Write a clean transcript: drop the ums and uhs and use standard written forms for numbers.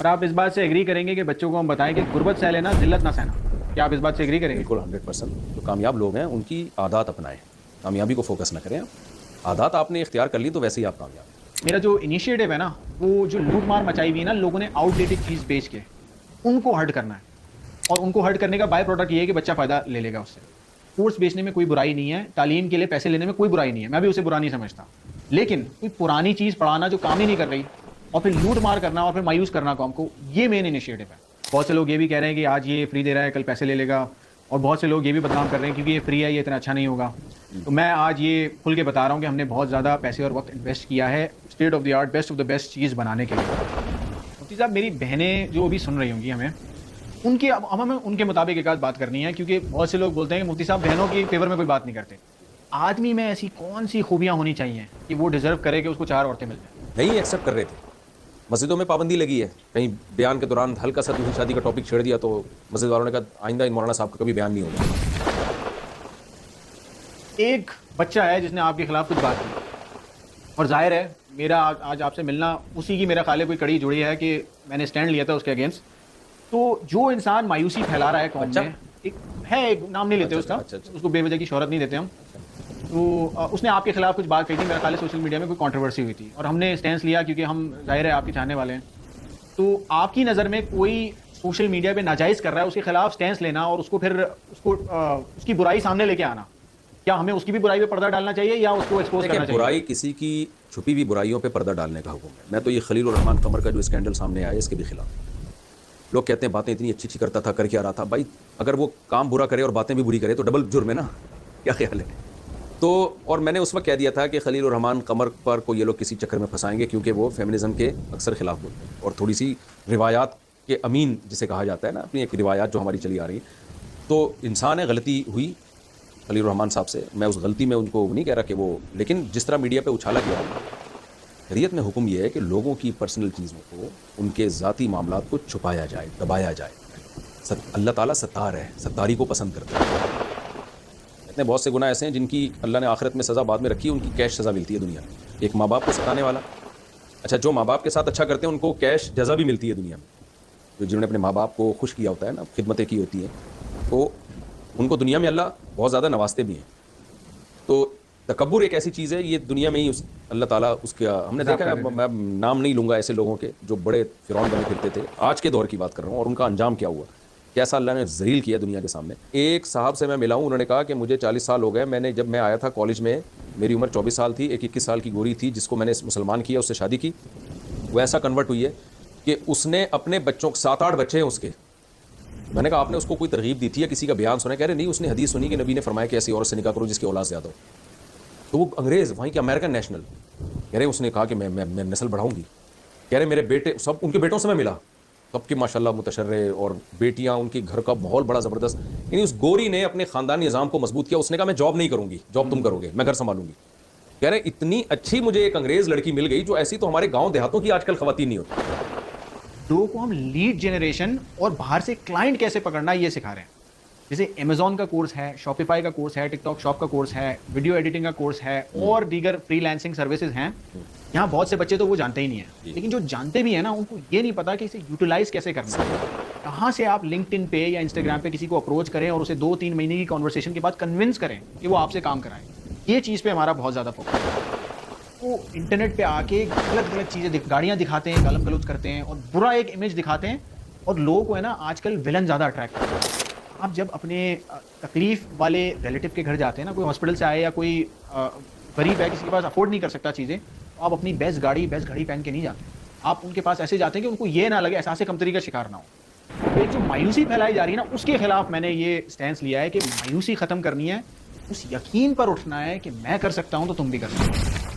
और आप इस बात से एग्री करेंगे कि बच्चों को हम बताएं कि गुर्बत सह लेना, जिल्लत ना सहना। क्या आप इस बात से एग्री करेंगे? बिल्कुल 100%। जो कामयाब लोग हैं उनकी आदत अपनाएं, कामयाबी को फोकस ना करें आप। आदत आपने इख्तियार कर ली तो वैसे ही आप कामयाब हैं। मेरा जो इनिशिएटिव है ना, वो जो लूट मार मचाई हुई है ना लोगों ने आउटडेटेड चीज़ बेच के, उनको हर्ट करना है। और उनको हर्ट करने का बाय प्रोडक्ट ये है कि बच्चा फ़ायदा ले लेगा उससे। कोर्स बेचने में कोई बुराई नहीं है, तालीम के लिए पैसे लेने में कोई बुराई नहीं है, मैं भी उसे बुरा नहीं समझता। लेकिन कोई पुरानी चीज़ पढ़ाना जो काम ही नहीं कर रही और फिर लूट मार करना और फिर मायूस करना कौम को, ये मेन इनिशिएटिव है। बहुत से लोग ये भी कह रहे हैं कि आज ये फ्री दे रहा है, कल पैसे ले लेगा। और बहुत से लोग ये भी बदनाम कर रहे हैं क्योंकि ये फ्री है, ये इतना अच्छा नहीं होगा। तो मैं आज ये खुल के बता रहा हूँ कि हमने बहुत ज़्यादा पैसे और वक्त इन्वेस्ट किया है state of the art, best of the best चीज़ बनाने के लिए। मुफ्ती साहब, मेरी बहनें जो अभी सुन रही होंगी हमें, उनकी अब हमें उनके मुताबिक एक आध बात करनी है, क्योंकि बहुत से लोग बोलते हैं कि मुफ्ती साहब बहनों की फेवर में कोई बात नहीं करते। आदमी में ऐसी कौन सी खूबियाँ होनी चाहिए कि वो डिजर्व करे कि उसको 4 औरतें मिल जाए? नहीं एक्सेप्ट कर रहे थे। मस्जिदों में पाबंदी लगी है, कहीं बयान के दौरान हल्का सा दूसरी शादी का टॉपिक छेड़ दिया तो मस्जिद वालों ने कहा आइंदा इन मौलाना साहब का कभी बयान नहीं होगा। एक बच्चा है जिसने आपके खिलाफ कुछ बात की, और जाहिर है मेरा आज आपसे मिलना उसी की मेरा ख्याल है कोई कड़ी जुड़ी है कि मैंने स्टैंड लिया था उसके अगेंस्ट। तो जो इंसान मायूसी फैला रहा है कौम में, एक है, एक नाम नहीं लेते उसका, उसको बेवजह की शोहरत नहीं देते हम। तो उसने आपके खिलाफ कुछ बात कही थी, मेरा ख्याल है सोशल मीडिया में कोई कंट्रोवर्सी हुई थी और हमने स्टैंड लिया क्योंकि हम जाहिर है आपके चाहने वाले हैं। तो आपकी नज़र में कोई सोशल मीडिया पे नाजायज़ कर रहा है, उसके खिलाफ स्टैंड लेना और उसको फिर उसकी बुराई सामने लेके आना, क्या हमें उसकी भी बुराई पे पर्दा डालना चाहिए या उसको एक्सपोज करना चाहिए? बुराई किसी की छुपी हुई बुराइयों पे पर्दा डालने का हुक्म है। मैं तो ये खलील उर रहमान कमर का जो स्कैंडल सामने आया इसके भी खिलाफ। लोग कहते हैं बातें इतनी अच्छी अच्छी करता था, कर क्या रहा था। भाई अगर वो काम बुरा करे और बातें भी बुरी करे तो डबल जुर्म है ना, क्या ख्याल है? तो और मैंने उस वक्त कह दिया था कि खलील उर रहमान कमर पर को ये लोग किसी चक्कर में फंसाएंगे क्योंकि वो फेमिनिज्म के अक्सर खिलाफ बोलते हैं और थोड़ी सी रिवायात के अमीन जिसे कहा जाता है ना, अपनी एक रिवायात जो हमारी चली आ रही है। तो इंसान है, गलती हुई खलील उर रहमान साहब से, मैं उस गलती में उनको नहीं कह रहा कि वो, लेकिन जिस तरह मीडिया पे उछाला गया, शरीयत में हुक्म यह है कि लोगों की पर्सनल चीज़ों को, उनके ज़ाती मामलात को छुपाया जाए, दबाया जाए। अल्लाह ताला सत्तार है, सत्तारी को पसंद करता है। इतने बहुत से गुनाह ऐसे हैं जिनकी अल्लाह ने आखिरत में सज़ा बाद में रखी है, उनकी कैश सज़ा मिलती है दुनिया में। एक माँ बाप को सताने वाला, अच्छा जो माँ बाप के साथ अच्छा करते हैं उनको कैश जज़ा भी मिलती है दुनिया में। जो जिन्होंने अपने माँ बाप को खुश किया होता है ना, खिदमतें की होती हैं, तो उनको दुनिया में अल्लाह बहुत ज़्यादा नवाजते भी हैं। तो तकब्बुर एक ऐसी चीज़ है, ये दुनिया में ही अल्लाह ताला उसका हमने देखा है। मैं नाम नहीं लूँगा ऐसे लोगों के जो बड़े फ़िरौन बने फिरते थे, आज के दौर की बात कर रहा हूँ, और उनका अंजाम क्या हुआ, कैसा अल्लाह ने ज़लील किया दुनिया के सामने। एक साहब से मैं मिला हूँ, उन्होंने कहा कि मुझे 40 साल हो गए, जब मैं आया था कॉलेज में मेरी उम्र 24 साल थी, एक 21 साल की गोरी थी जिसको मैंने मुसलमान किया, उससे शादी की, वो ऐसा कन्वर्ट हुई है कि उसने अपने बच्चों, 7-8 बच्चे हैं उसके। मैंने कहा आपने उसको कोई तरगीब दी थी या किसी का बयान सुना? कह रहे नहीं, उसने हदीस सुनी कि नबी ने फरमाया कि ऐसी औरत से निकाह करो जिसकी औलाद ज़्यादा हो। तो वो अंग्रेज़, वहीं के अमेरिकन नेशनल, कह रहे उसने कहा कि मैं नस्ल बढ़ाऊंगी। कह रहे मेरे बेटे, सब उनके बेटों से मैं मिला, सबके माशाल्लाह मुतशर्रे, और बेटियां, उनके घर का माहौल बड़ा ज़बरदस्त। यानी उस गोरी ने अपने ख़ानदानी निज़ाम को मजबूत किया। उसने कहा मैं जॉब नहीं करूँगी, जॉब तुम करोगे, मैं घर संभालूंगी। कह रहे इतनी अच्छी मुझे एक अंग्रेज़ लड़की मिल गई, जो ऐसी तो हमारे गाँव देहातों की आजकल ख़वातीन नहीं होती। लोगों को हम लीड जनरेशन और बाहर से क्लाइंट कैसे पकड़ना ये सिखा रहे हैं। जैसे अमेज़ॉन का कोर्स है, शॉपिफाई का कोर्स है, टिकटॉक शॉप का कोर्स है, वीडियो एडिटिंग का कोर्स है और दीगर फ्रीलांसिंग सर्विसेज हैं। यहाँ बहुत से बच्चे तो वो जानते ही नहीं है, लेकिन जो जानते भी हैं ना, उनको ये नहीं पता कि इसे यूटिलाइज कैसे करना है। कहाँ से आप लिंक्डइन पे या इंस्टाग्राम पे किसी को अप्रोच करें और उसे 2-3 महीने की कॉन्वर्सेशन के बाद कन्विंस करें कि वो आपसे काम कराएं। ये चीज़ पे हमारा बहुत ज़्यादा फोकस है। वो इंटरनेट पे आके गलत गलत चीज़ें, गाड़ियाँ दिखाते हैं, गालम गलौज करते हैं और बुरा एक इमेज दिखाते हैं, और लोगों को है ना आजकल विलन ज़्यादा अट्रैक्ट करते हैं। आप जब अपने तकलीफ वाले रिलेटिव के घर जाते हैं ना, कोई हॉस्पिटल से आए या कोई गरीब है, किसी के पास अफोर्ड नहीं कर सकता चीज़ें, तो आप अपनी बेस्ट घड़ी पहन के नहीं जाते। आप उनके पास ऐसे जाते हैं कि उनको ये ना लगे, एहसास कमतरी का शिकार ना हो। तो एक जो मायूसी फैलाई जा रही है ना, उसके खिलाफ मैंने ये स्टैंस लिया है कि मायूसी ख़त्म करनी है, उस यकीन पर उठना है कि मैं कर सकता हूँ तो तुम भी कर सकते हो।